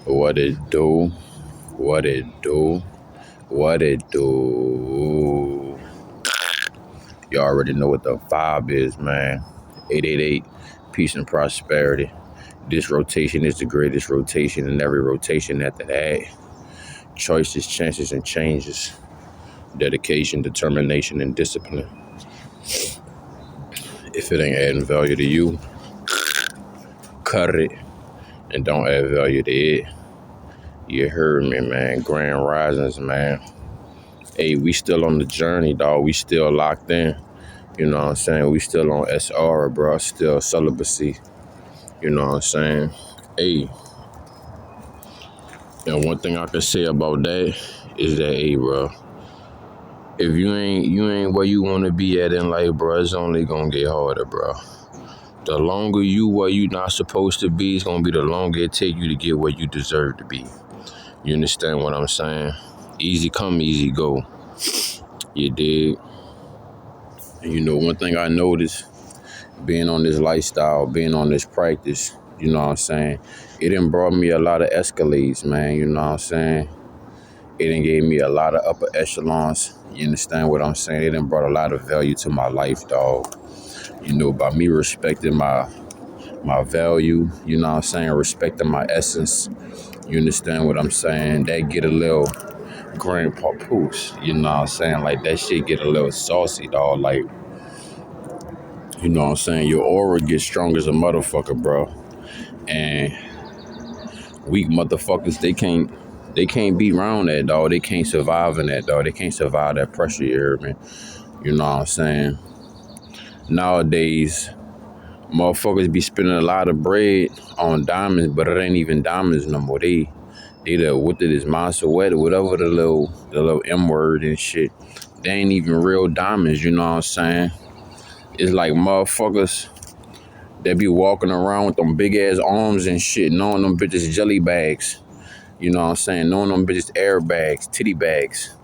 What it do? What it do? What it do? You already know what the vibe is, man. 888, peace and prosperity. This rotation is the greatest rotation, and every rotation after that. Choices, chances, and changes. Dedication, determination, and discipline. If it ain't adding value to you, cut it and don't add value to it. You heard me, man. Grand risings, man. Hey, we still on the journey, dog. We still locked in. You know what I'm saying? We still on SR, bro. Still celibacy. You know what I'm saying? Hey. And one thing I can say about that is that, hey, bro, if you ain't where you want to be at in life, bro, it's only gonna get harder, bro. The longer you where you not supposed to be, it's gonna be the longer it take you to get where you deserve to be. You understand what I'm saying? Easy come, easy go. You dig? And you know, one thing I noticed, being on this lifestyle, being on this practice, you know what I'm saying? It done brought me a lot of escalades, man, you know what I'm saying? It done gave me a lot of upper echelons. You understand what I'm saying? It done brought a lot of value to my life, dog. You know, by me respecting my value, you know what I'm saying? Respecting my essence. You understand what I'm saying? That get a little grand papoose, you know what I'm saying? Like, that shit get a little saucy, dog. Like, you know what I'm saying? Your aura gets strong as a motherfucker, bro. And weak motherfuckers, they can't be around that, dog. They can't survive in that, dog. They can't survive that pressure, you hear me? You know what I'm saying? Nowadays, motherfuckers be spending a lot of bread on diamonds, but it ain't even diamonds no more. They what it is, monster wet or whatever the little M word and shit. They ain't even real diamonds, you know what I'm saying? It's like motherfuckers that be walking around with them big ass arms and shit, knowing them bitches jelly bags. You know what I'm saying? Knowing them bitches air bags, titty bags.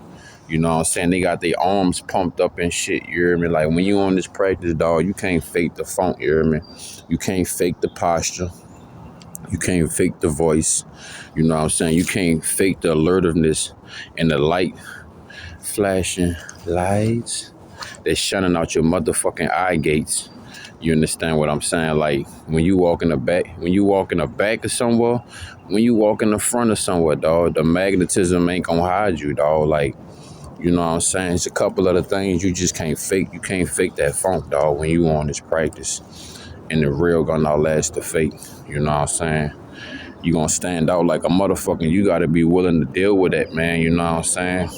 You know what I'm saying? They got their arms pumped up and shit, you hear me? Like, when you on this practice, dog, you can't fake the funk, you hear me? You can't fake the posture. You can't fake the voice. You know what I'm saying? You can't fake the alertiveness and the light flashing lights that's shining out your motherfucking eye gates. You understand what I'm saying? Like, when you walk in the back of somewhere, when you walk in the front of somewhere, dog, the magnetism ain't gonna hide you, dog. Like, you know what I'm saying? It's a couple of the things you just can't fake. You can't fake that funk, dog, when you on this practice. And the real gonna outlast the fake. You know what I'm saying? You gonna stand out like a motherfucker. You gotta be willing to deal with that, man. You know what I'm saying?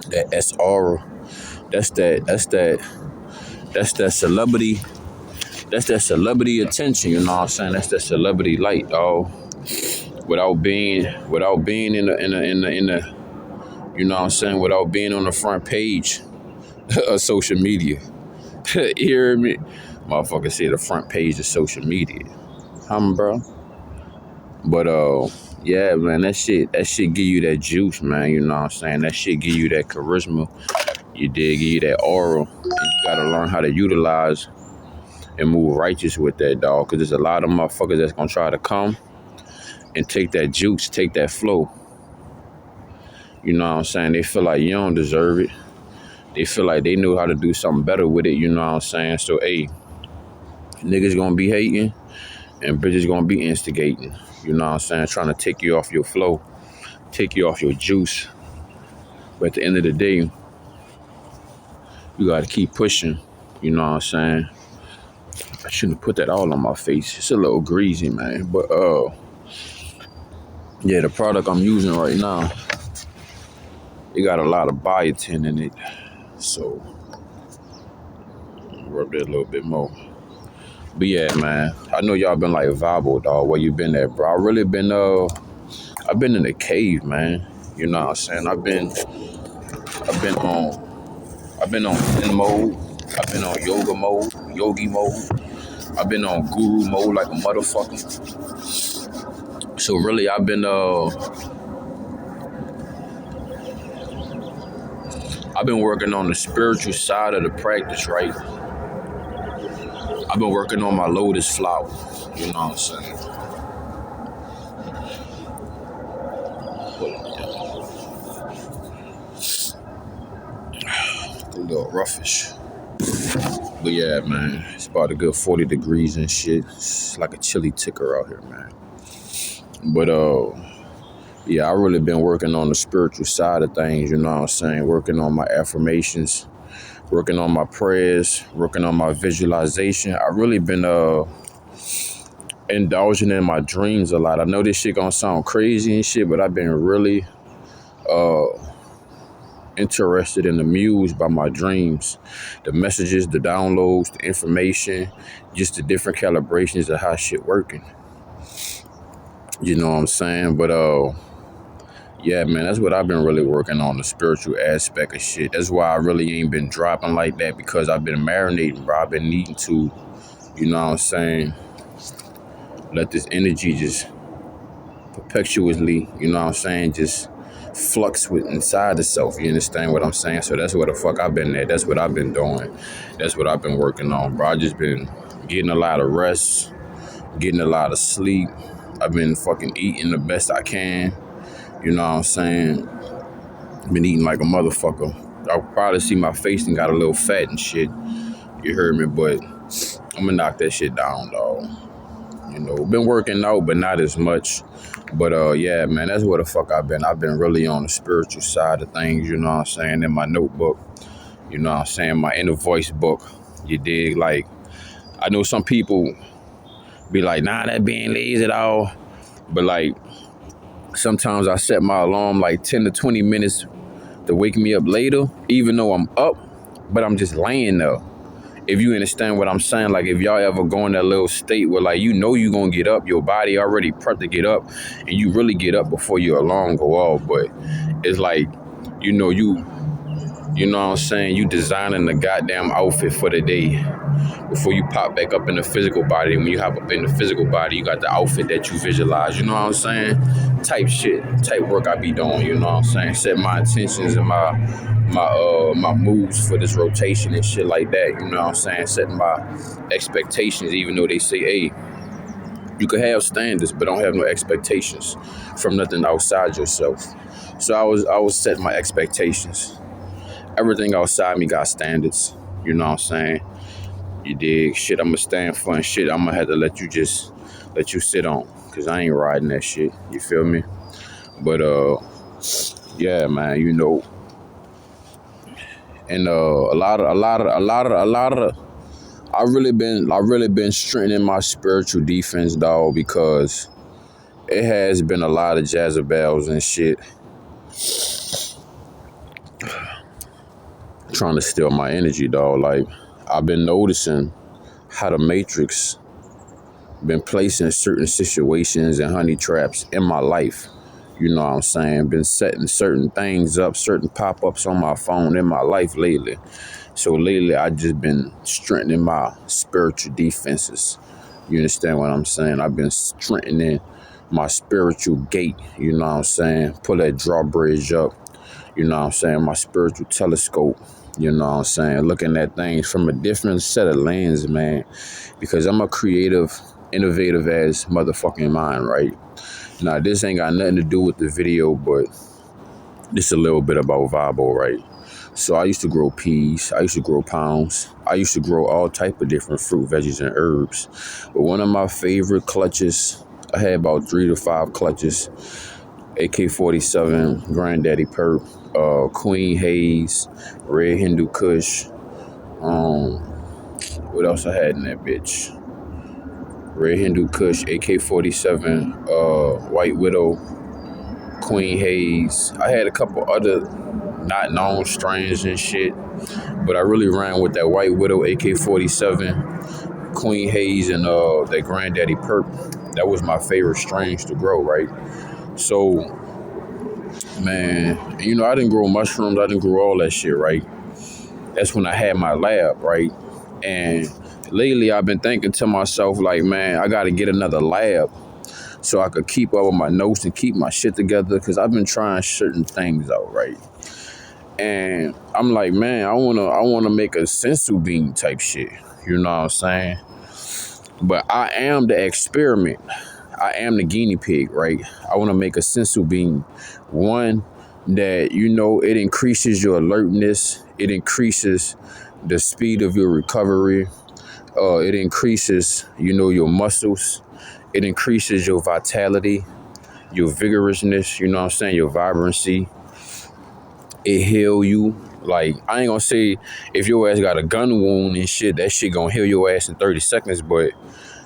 That SR, that's that celebrity. That's that celebrity attention. You know what I'm saying? That's that celebrity light, dog. Without being in the you know what I'm saying? Without being on the front page of social media. You hear me? Motherfucker say the front page of social media. Bro. But yeah, man, that shit give you that juice, man. You know what I'm saying? That shit give you that charisma. You dig? Give you that aura. And you gotta learn how to utilize and move righteous with that, dog. Cause there's a lot of motherfuckers that's gonna try to come and take that juice, take that flow. You know what I'm saying? They feel like you don't deserve it. They feel like they knew how to do something better with it. You know what I'm saying? So, hey, niggas gonna be hating and bitches gonna be instigating. You know what I'm saying? Trying to take you off your flow, take you off your juice. But at the end of the day, you gotta keep pushing. You know what I'm saying? I shouldn't have put that all on my face. It's a little greasy, man. But yeah, the product I'm using right now, it got a lot of biotin in it. So rub that a little bit more. But yeah, man, I know y'all been like, Vabo, dog, where you been at, bro? I really been I've been in the cave, man. You know what I'm saying? I've been on Zen mode. I've been on yoga mode, yogi mode. I've been on guru mode like a motherfucker. So really, I've been working on the spiritual side of the practice, right? I've been working on my lotus flower. You know what I'm saying? Hold on, a little roughish. But yeah, man, it's about a good 40 degrees and shit. It's like a chilly ticker out here, man. But yeah, I really been working on the spiritual side of things, you know what I'm saying? Working on my affirmations, working on my prayers, working on my visualization. I really been indulging in my dreams a lot. I know this shit gonna sound crazy and shit, but I've been really interested and amused by my dreams, the messages, the downloads, the information, just the different calibrations of how shit working. You know what I'm saying? But yeah, man, that's what I've been really working on, the spiritual aspect of shit. That's why I really ain't been dropping like that, because I've been marinating, bro. I've been needing to, you know what I'm saying, let this energy just perpetuously, you know what I'm saying, just flux with inside itself. You understand what I'm saying? So that's what the fuck I've been at. That's what I've been doing. That's what I've been working on, bro. I just been getting a lot of rest, getting a lot of sleep. I've been fucking eating the best I can. You know what I'm saying? Been eating like a motherfucker. I'll probably see my face and got a little fat and shit. You heard me? But I'm gonna knock that shit down, dog. You know, been working out, but not as much. But yeah, man, that's where the fuck I've been. I've been really on the spiritual side of things, you know what I'm saying, in my notebook. You know what I'm saying? My inner voice book. You dig? Like, I know some people be like, nah, that being lazy at all. But like, sometimes I set my alarm like 10 to 20 minutes to wake me up later, even though I'm up, but I'm just laying there. If you understand what I'm saying, like if y'all ever go in that little state where like you know you gonna get up, your body already prepped to get up, and you really get up before your alarm go off, but it's like, you know what I'm saying, you designing the goddamn outfit for the day before you pop back up in the physical body. When you hop up in the physical body, you got the outfit that you visualize, you know what I'm saying? Type shit, type work I be doing, you know what I'm saying? Set my intentions and my moves for this rotation and shit like that, you know what I'm saying? Setting my expectations, even though they say, hey, you can have standards, but don't have no expectations from nothing outside yourself. So I was setting my expectations. Everything outside me got standards, you know what I'm saying? You dig? Shit, I'm gonna stand for, and shit, I'm gonna have to let you sit on, cause I ain't riding that shit. You feel me? But yeah, man, you know, and a lot of, I really been strengthening my spiritual defense, dog, because it has been a lot of Jezebels and shit trying to steal my energy, dog. Like, I've been noticing how the Matrix been placing certain situations and honey traps in my life. You know what I'm saying? Been setting certain things up, certain pop-ups on my phone in my life lately. So lately, I just been strengthening my spiritual defenses. You understand what I'm saying? I've been strengthening my spiritual gate. You know what I'm saying? Pull that drawbridge up. You know what I'm saying? My spiritual telescope. You know what I'm saying? Looking at things from a different set of lens, man. Because I'm a creative, innovative ass motherfucking mind, right? Now, this ain't got nothing to do with the video, but this a little bit about Vibo, right? So I used to grow peas. I used to grow pounds. I used to grow all type of different fruit, veggies, and herbs. But one of my favorite clutches, I had about 3 to 5 clutches. AK-47, Granddaddy Perp, Queen Haze, Red Hindu Kush. What else I had in that bitch? Red Hindu Kush, AK-47, White Widow, Queen Haze. I had a couple other not known strains and shit, but I really ran with that White Widow, AK-47, Queen Haze, and that Granddaddy Perp. That was my favorite strains to grow, right? So, man, you know, I didn't grow mushrooms. I didn't grow all that shit, right? That's when I had my lab, right? And lately, I've been thinking to myself, like, man, I got to get another lab so I could keep up with my notes and keep my shit together, because I've been trying certain things out, right? And I'm like, man, I wanna make a sensu bean type shit. You know what I'm saying? But I am the experiment. I am the guinea pig, right? I want to make a sensu bean, one that, you know, it increases your alertness, it increases the speed of your recovery, it increases, you know, your muscles, it increases your vitality, your vigorousness, you know what I'm saying, your vibrancy. It heal you. Like, I ain't gonna say if your ass got a gun wound and shit, that shit gonna heal your ass in 30 seconds, but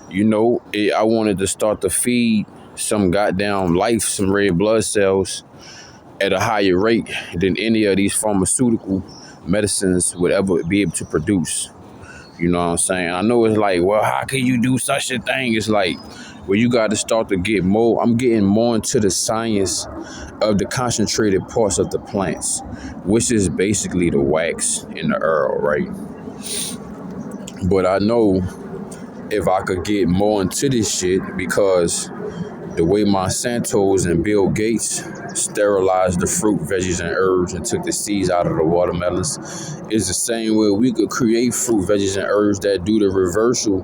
you know, I wanted to start to feed some goddamn life, some red blood cells at a higher rate than any of these pharmaceutical medicines would ever be able to produce. You know what I'm saying? I know it's like, well, how can you do such a thing? It's like, well, you got to start to get more. I'm getting more into the science of the concentrated parts of the plants, which is basically the wax in the herb, right? But I know if I could get more into this shit, because the way Monsanto's and Bill Gates sterilized the fruit, veggies, and herbs and took the seeds out of the watermelons is the same way we could create fruit, veggies, and herbs that do the reversal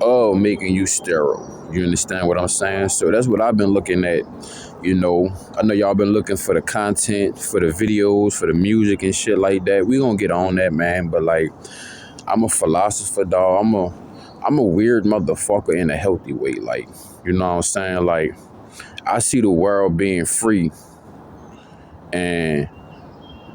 of making you sterile. You understand what I'm saying? So that's what I've been looking at. You know, I know y'all been looking for the content, for the videos, for the music and shit like that. We gonna get on that, man. But like, I'm a philosopher, dog. I'm a weird motherfucker in a healthy way. Like, you know what I'm saying? Like, I see the world being free and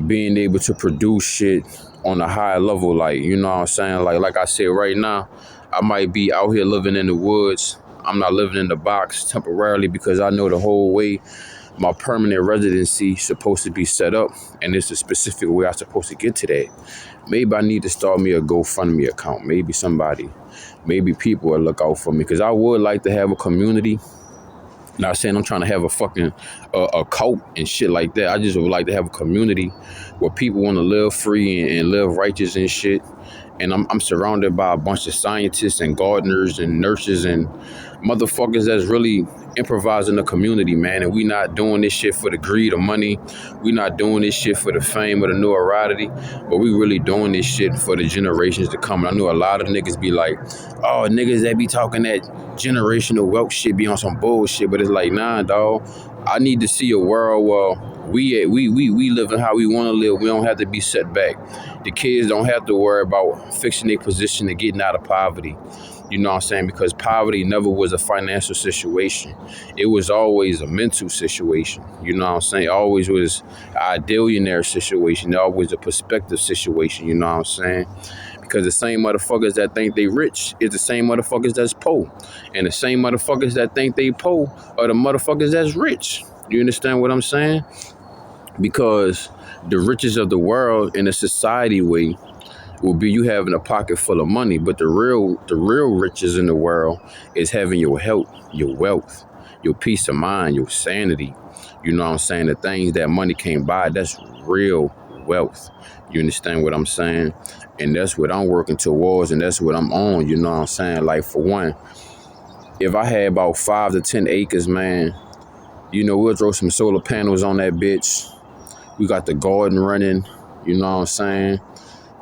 being able to produce shit on a high level. Like, you know what I'm saying? Like I said, right now, I might be out here living in the woods. I'm not living in the box temporarily because I know the whole way my permanent residency is supposed to be set up, and it's a specific way I'm supposed to get to that. Maybe I need to start me a GoFundMe account. Maybe people will look out for me, because I would like to have a community. Not saying I'm trying to have a fucking a cult and shit like that. I just would like to have a community where people want to live free and live righteous and shit. And I'm surrounded by a bunch of scientists and gardeners and nurses and motherfuckers that's really improvising the community, man. And we not doing this shit for the greed of money. We not doing this shit for the fame or the notoriety, but we really doing this shit for the generations to come. And I know a lot of niggas be like, oh, niggas that be talking that generational wealth shit be on some bullshit. But it's like, nah, dog. I need to see a world where we living how we want to live. We don't have to be set back. The kids don't have to worry about fixing their position and getting out of poverty. You know what I'm saying? Because poverty never was a financial situation. It was always a mental situation. You know what I'm saying? It always was an idealionaire situation. Always a perspective situation. You know what I'm saying? Because the same motherfuckers that think they rich is the same motherfuckers that's poor. And the same motherfuckers that think they poor are the motherfuckers that's rich. You understand what I'm saying? Because the riches of the world in a society way will be you having a pocket full of money, but the real riches in the world is having your health, your wealth, your peace of mind, your sanity. You know what I'm saying? The things that money can't buy, that's real wealth. You understand what I'm saying? And that's what I'm working towards, and that's what I'm on. You know what I'm saying? Like, for one, if I had about 5 to 10 acres, man, you know, we'll throw some solar panels on that bitch. We got the garden running. You know what I'm saying?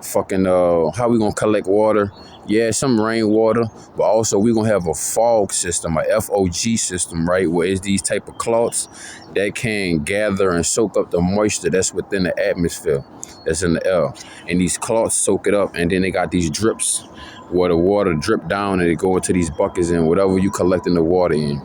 Fucking how we gonna collect water? Yeah, some rainwater, but also we gonna have a fog system, a FOG system, right? Where it's these type of cloths that can gather and soak up the moisture that's within the atmosphere, that's in the air. And these cloths soak it up, and then they got these drips where the water drip down and it go into these buckets and whatever you collecting the water in.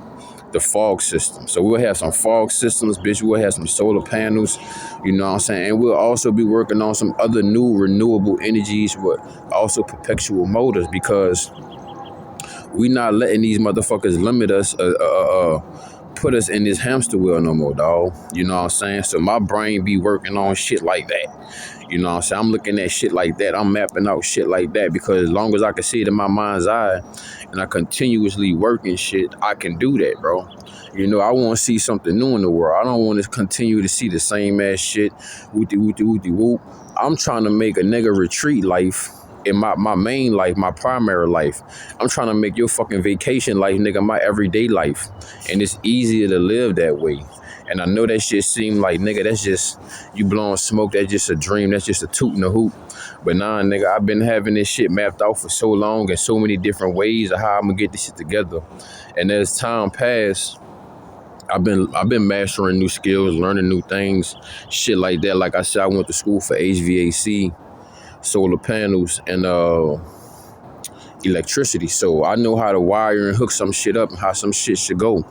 The fog system. So we'll have some fog systems, bitch. We'll have some solar panels, you know what I'm saying? And we'll also be working on some other new renewable energies with also perpetual motors, because we not letting these motherfuckers limit us, put us in this hamster wheel no more, dog. You know what I'm saying? So my brain be working on shit like that. You know what I'm saying? I'm looking at shit like that. I'm mapping out shit like that, because as long as I can see it in my mind's eye and I continuously working shit, I can do that, bro. You know, I want to see something new in the world. I don't want to continue to see the same ass shit. Whoop. I'm trying to make a nigga retreat life in my main life, my primary life. I'm trying to make your fucking vacation life, nigga, my everyday life. And it's easier to live that way. And I know that shit seem like, nigga, that's just, you blowing smoke, that's just a dream, that's just a toot and a hoop. But nah, nigga, I've been having this shit mapped out for so long in so many different ways of how I'm gonna get this shit together. And as time passed, I've been mastering new skills, learning new things, shit like that. Like I said, I went to school for HVAC, solar panels, and electricity. So I know how to wire and hook some shit up and how some shit should go.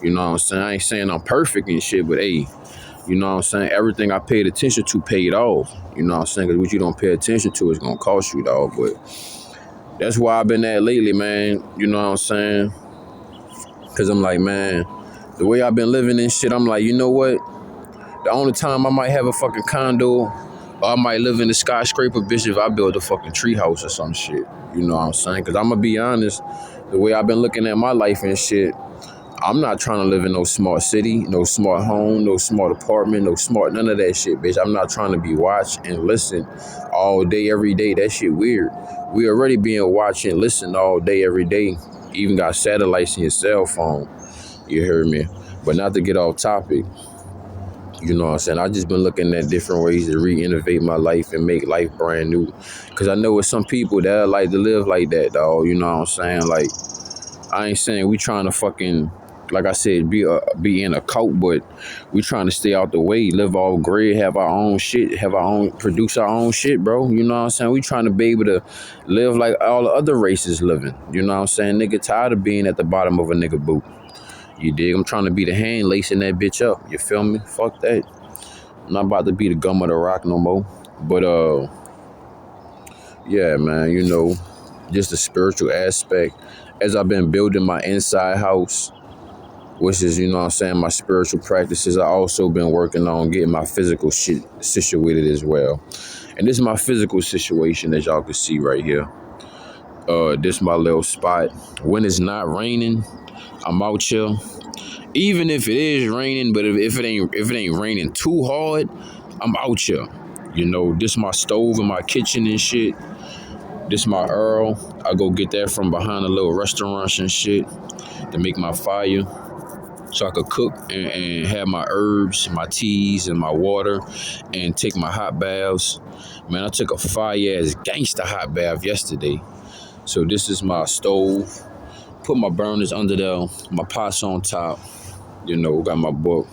You know what I'm saying? I ain't saying I'm perfect and shit, but hey, you know what I'm saying? Everything I paid attention to paid off. You know what I'm saying? Because what you don't pay attention to is going to cost you, dog. But that's why I've been at lately, man. You know what I'm saying? Because I'm like, man, the way I've been living and shit, I'm like, you know what? The only time I might have a fucking condo or I might live in a skyscraper, bitch, if I build a fucking treehouse or some shit. You know what I'm saying? Because I'm going to be honest, the way I've been looking at my life and shit, I'm not trying to live in no smart city, no smart home, no smart apartment, no smart, none of that shit, bitch. I'm not trying to be watched and listened all day, every day. That shit weird. We already being watched and listened all day, every day. Even got satellites in your cell phone. You heard me? But not to get off topic, you know what I'm saying? I just been looking at different ways to re-innovate my life and make life brand new. Because I know with some people that like to live like that, dog. You know what I'm saying? Like, I ain't saying we trying to fucking, like I said, be in a cult, but we trying to stay out the way, live all grid, have our own shit, produce our own shit, bro. You know what I'm saying? We trying to be able to live like all the other races living. You know what I'm saying? Nigga tired of being at the bottom of a nigga boot. You dig? I'm trying to be the hand lacing that bitch up. You feel me? Fuck that. I'm not about to be the gum of the rock no more. But yeah, man, you know, just the spiritual aspect. As I've been building my inside house, which is, you know what I'm saying, my spiritual practices, I also been working on getting my physical shit situated as well. And this is my physical situation, as y'all can see right here. This is my little spot. When it's not raining, I'm out here. Even if it is raining, but if it ain't raining too hard, I'm out here. You know, this my stove in my kitchen and shit. This my Earl. I go get that from behind the little restaurants and shit to make my fire. So I could cook and have my herbs, my teas, and my water, and take my hot baths. Man, I took a fire-ass gangster hot bath yesterday. So this is my stove. Put my burners under there, my pots on top. You know, got my book.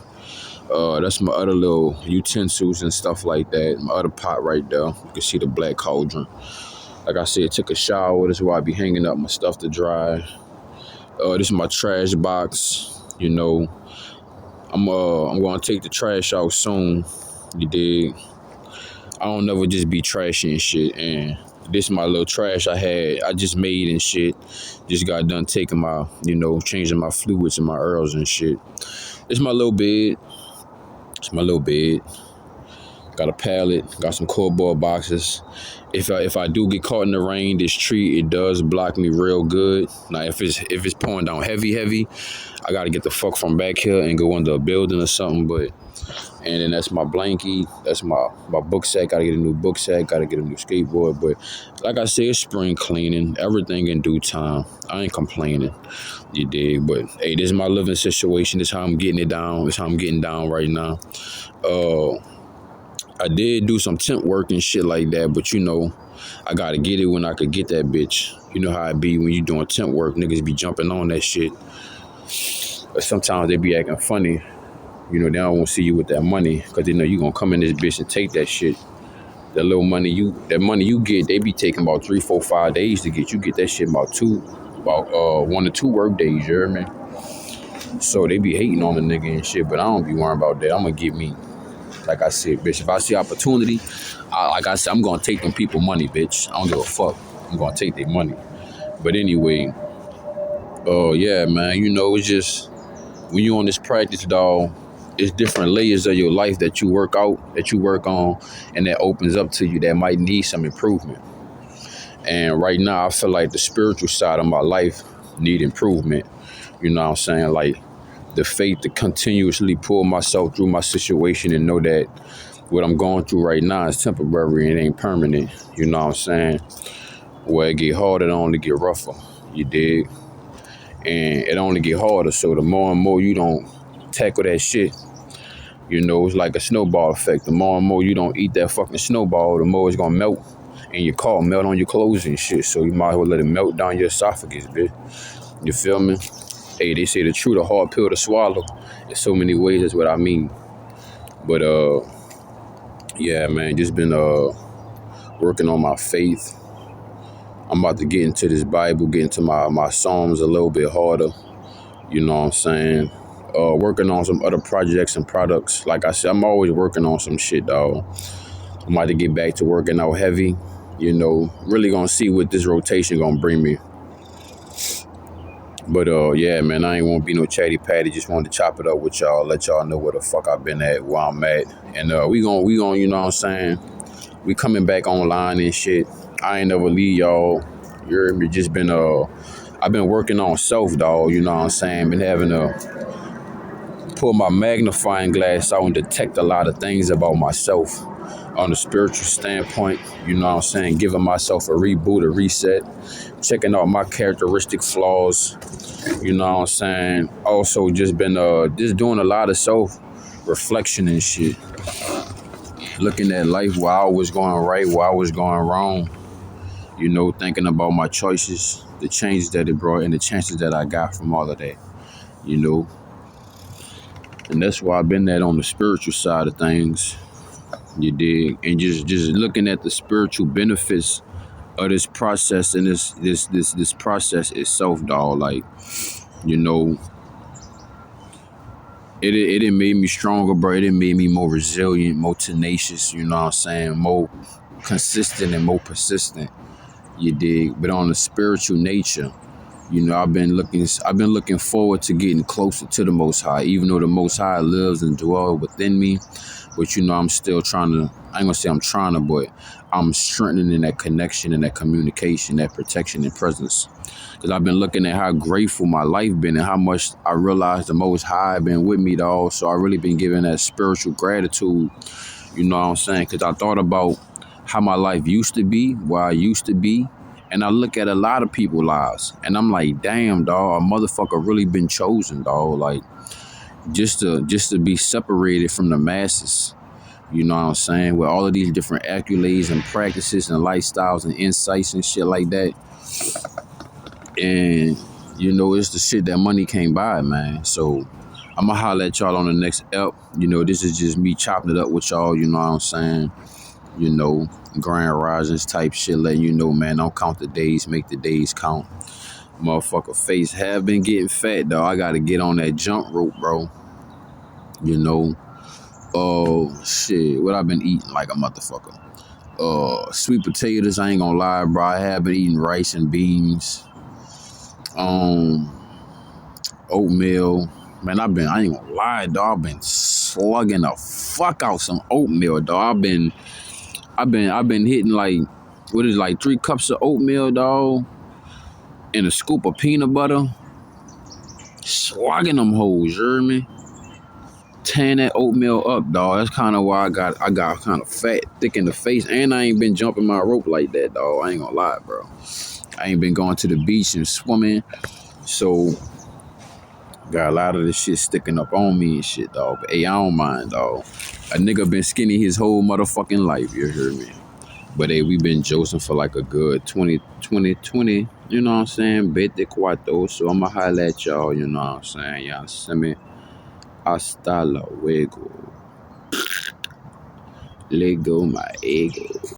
That's my other little utensils and stuff like that. My other pot right there. You can see the black cauldron. Like I said, took a shower. This is why I be hanging up my stuff to dry. This is my trash box. You know, I'm gonna take the trash out soon. You dig? I don't never just be trashing and shit. And this is my little trash I just made and shit. Just got done taking my, you know, changing my fluids and my Earls and shit. This is my little bed. It's my little bed. Got a pallet. Got some cardboard boxes. If I do get caught in the rain, this tree, it does block me real good. Now if it's pouring down heavy, I gotta get the fuck from back here and go under a building or something. But and then that's my blankie. That's my book sack. Gotta get a new book sack. Gotta get a new skateboard. But like I said, it's spring cleaning. Everything in due time. I ain't complaining. You dig? But hey, this is my living situation. This is how I'm getting it down. This is how I'm getting down right now. I did do some temp work and shit like that, but you know, I gotta get it when I could get that bitch. You know how it be when you doing temp work, niggas be jumping on that shit. But sometimes they be acting funny. You know, they don't want to see you with that money because they know you gonna come in this bitch and take that shit. That money you get, they be taking about 3, 4, 5 days to get. You get that shit about 1 to 2 work days, you hear me? So they be hating on the nigga and shit, but I don't be worrying about that. I'm gonna get me. Like I said, bitch, if I see opportunity, like I said, I'm going to take them people money, bitch. I don't give a fuck. I'm going to take their money. But anyway, yeah, man, you know, it's just, when you on this practice, dog, it's different layers of your life that you work out, that you work on, and that opens up to you that might need some improvement. And right now, I feel like the spiritual side of my life need improvement. You know what I'm saying? Like, the faith to continuously pull myself through my situation and know that what I'm going through right now is temporary and it ain't permanent. You know what I'm saying? Where it get harder, it only get rougher. You dig? And it only get harder. So the more and more you don't tackle that shit, you know, it's like a snowball effect. The more and more you don't eat that fucking snowball, the more it's gonna melt and your car melt on your clothes and shit. So you might as well let it melt down your esophagus, bitch. You feel me? Hey, they say the truth, a hard pill to swallow. In so many ways, that's what I mean. But yeah, man, just been working on my faith. I'm about to get into this Bible, get into my Psalms a little bit harder. You know what I'm saying? Working on some other projects and products. Like I said, I'm always working on some shit, dog. I'm about to get back to working out heavy. You know, really gonna see what this rotation gonna bring me. But yeah, man, I ain't want to be no chatty patty. Just wanted to chop it up with y'all, let y'all know where the fuck I've been at, where I'm at, and we gon', you know what I'm saying? We coming back online and shit. I ain't never leave y'all. You heard me? Just been I've been working on self, dog. You know what I'm saying? Been having to pull my magnifying glass out and detect a lot of things about myself on a spiritual standpoint. You know what I'm saying? Giving myself a reboot, a reset, checking out my characteristic flaws. You know what I'm saying? Also just been just doing a lot of self reflection and shit. Looking at life, where I was going right, where I was going wrong. You know, thinking about my choices, the changes that it brought, and the chances that I got from all of that. You know, and that's why I've been at on the spiritual side of things. You dig? And just looking at the spiritual benefits of this process and this process itself, dog. Like, you know, it made me stronger, bro. It made me more resilient, more tenacious. You know what I'm saying? More consistent and more persistent. You dig? But on the spiritual nature, you know, I've been looking forward to getting closer to the Most High, even though the Most High lives and dwells within me. But, you know, I'm still trying to, I ain't gonna say I'm trying to, but I'm strengthening that connection and that communication, that protection and presence. Because I've been looking at how grateful my life been and how much I realized the Most High been with me, dog. So I really been giving that spiritual gratitude, you know what I'm saying? Because I thought about how my life used to be, where I used to be. And I look at a lot of people's lives and I'm like, damn, dog, a motherfucker really been chosen, dog. Like, just to be separated from the masses. You know what I'm saying? With all of these different accolades and practices and lifestyles and insights and shit like that. And, you know, it's the shit that money can't buy, man. So I'm gonna holler at y'all on the next ep. You know, this is just me chopping it up with y'all, you know what I'm saying? You know, grand risings type shit, letting you know, man, don't count the days, make the days count. Motherfucker face have been getting fat, though. I gotta get on that jump rope, bro. You know, shit, what I've been eating like a motherfucker. Sweet potatoes, I ain't gonna lie, bro. I have been eating rice and beans. Oatmeal. Man, I ain't gonna lie, dog. I've been slugging the fuck out some oatmeal, dog. I've been hitting like, what is it, like 3 cups of oatmeal, dog, and a scoop of peanut butter. Slugging them hoes, you hear me? Tearing that oatmeal up, dog. That's kind of why I got kind of fat, thick in the face, and I ain't been jumping my rope like that, dog. I ain't gonna lie, bro. I ain't been going to the beach and swimming, so got a lot of this shit sticking up on me and shit, dog. But hey, I don't mind, dog. A nigga been skinny his whole motherfucking life, you hear me? But hey, we been josing for like a good 20, you know what I'm saying? 24, so I'ma holla at y'all, you know what I'm saying? Y'all see me? Hasta luego. Lego my ego.